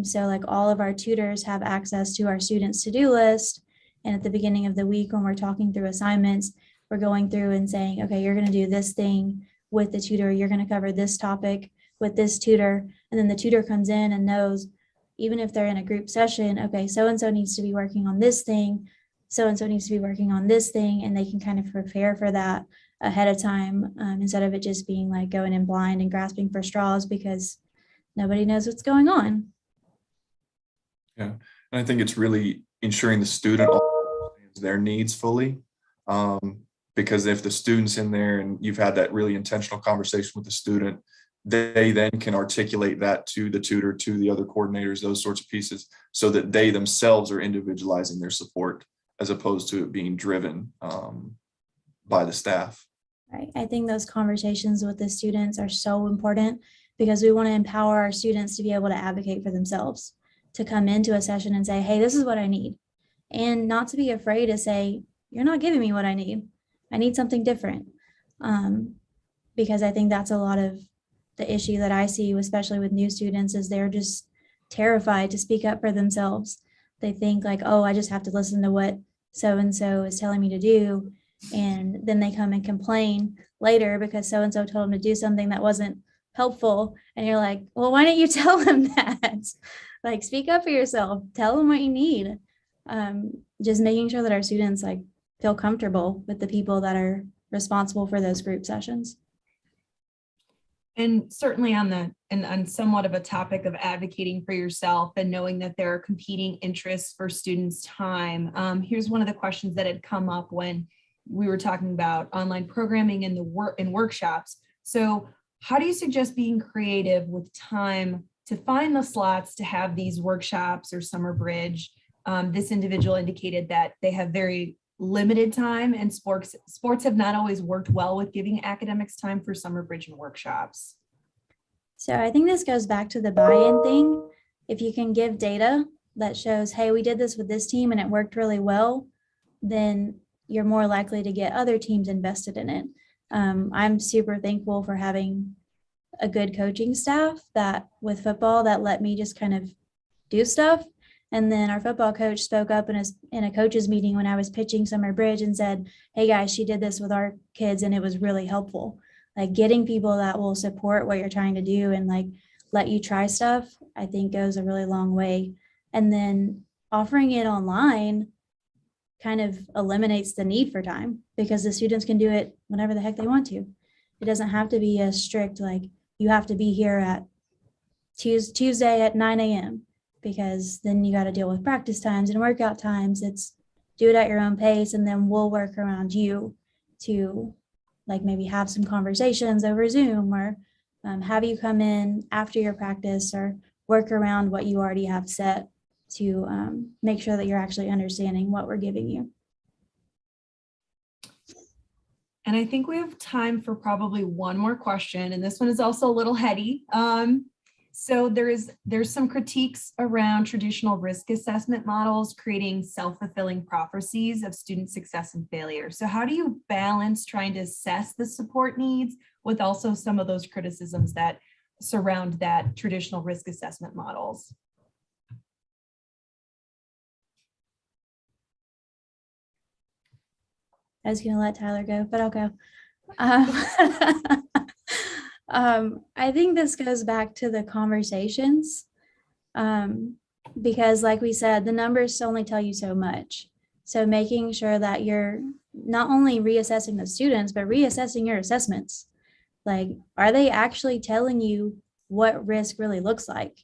So like all of our tutors have access to our students' to-do list. And at the beginning of the week, when we're talking through assignments, we're going through and saying, okay, you're going to do this thing with the tutor. You're going to cover this topic with this tutor. And then the tutor comes in and knows, even if they're in a group session, okay, so-and-so needs to be working on this thing. So-and-so needs to be working on this thing. And they can kind of prepare for that ahead of time instead of it just being like going in blind and grasping for straws because nobody knows what's going on. Yeah, and I think it's really ensuring the student understands their needs fully. Because if the student's in there and you've had that really intentional conversation with the student, they then can articulate that to the tutor, to the other coordinators, those sorts of pieces, so that they themselves are individualizing their support as opposed to it being driven by the staff. Right. I think those conversations with the students are so important because we want to empower our students to be able to advocate for themselves, to come into a session and say, hey, this is what I need. And not to be afraid to say, you're not giving me what I need something different. Because I think that's a lot of the issue that I see, especially with new students, is they're just terrified to speak up for themselves. They think like, oh, I just have to listen to what so-and-so is telling me to do. And then they come and complain later because so-and-so told them to do something that wasn't helpful. And you're like, well, why don't you tell them that? Like, speak up for yourself, tell them what you need. Just making sure that our students like feel comfortable with the people that are responsible for those group sessions. And certainly on somewhat of a topic of advocating for yourself and knowing that there are competing interests for students' time. Here's one of the questions that had come up when we were talking about online programming and in workshops. So how do you suggest being creative with time to find the slots to have these workshops or summer bridge? This individual indicated that they have very limited time, and sports have not always worked well with giving academics time for summer bridge and workshops. So I think this goes back to the buy-in thing. If you can give data that shows, hey, we did this with this team and it worked really well, then you're more likely to get other teams invested in it. I'm super thankful for having a good coaching staff that with football that let me just kind of do stuff. And then our football coach spoke up in a coaches meeting when I was pitching Summer Bridge and said, hey guys, she did this with our kids and it was really helpful. Like getting people that will support what you're trying to do and like let you try stuff, I think goes a really long way. And then offering it online kind of eliminates the need for time because the students can do it whenever the heck they want to. It doesn't have to be a strict, like you have to be here at Tuesday at 9 a.m. because then you got to deal with practice times and workout times. It's do it at your own pace, and then we'll work around you to like maybe have some conversations over Zoom or have you come in after your practice or work around what you already have set to make sure that you're actually understanding what we're giving you. And I think we have time for probably one more question, and this one is also a little heady. So there's some critiques around traditional risk assessment models creating self-fulfilling prophecies of student success and failure. So how do you balance trying to assess the support needs with also some of those criticisms that surround that traditional risk assessment models? I was going to let Tyler go, but I'll go. I think this goes back to the conversations because like we said, the numbers only tell you so much. So making sure that you're not only reassessing the students, but reassessing your assessments. Like, are they actually telling you what risk really looks like?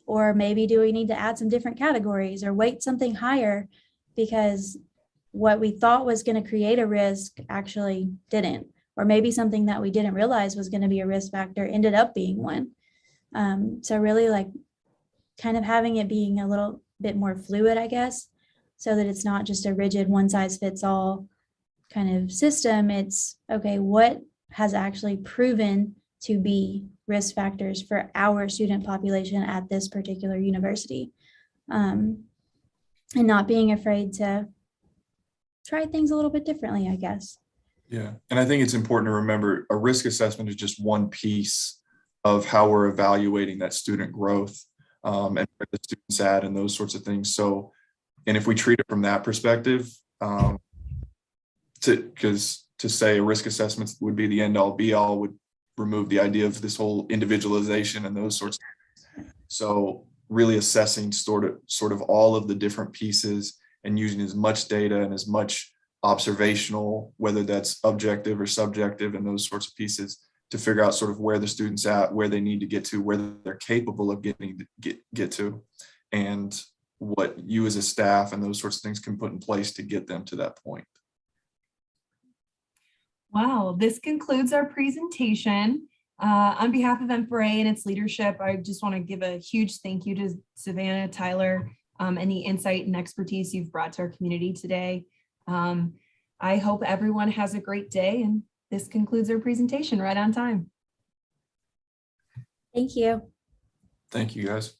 Or maybe do we need to add some different categories or weight something higher because what we thought was going to create a risk actually didn't, or maybe something that we didn't realize was going to be a risk factor ended up being one. So really like kind of having it being a little bit more fluid, I guess, so that it's not just a rigid one size fits all kind of system. It's okay, what has actually proven to be risk factors for our student population at this particular university, and not being afraid to try things a little bit differently, I guess. Yeah, and I think it's important to remember a risk assessment is just one piece of how we're evaluating that student growth and where the student's at and those sorts of things. So, and if we treat it from that perspective, because to say a risk assessment would be the end all be all would remove the idea of this whole individualization and those sorts of things. So really assessing sort of all of the different pieces and using as much data and as much observational, whether that's objective or subjective and those sorts of pieces to figure out sort of where the student's at, where they need to get to, where they're capable of get to, and what you as a staff and those sorts of things can put in place to get them to that point. Wow, this concludes our presentation. On behalf of M4A and its leadership, I just want to give a huge thank you to Savannah, Tyler, and the insight and expertise you've brought to our community today. I hope everyone has a great day, and this concludes our presentation right on time. Thank you. Thank you, guys.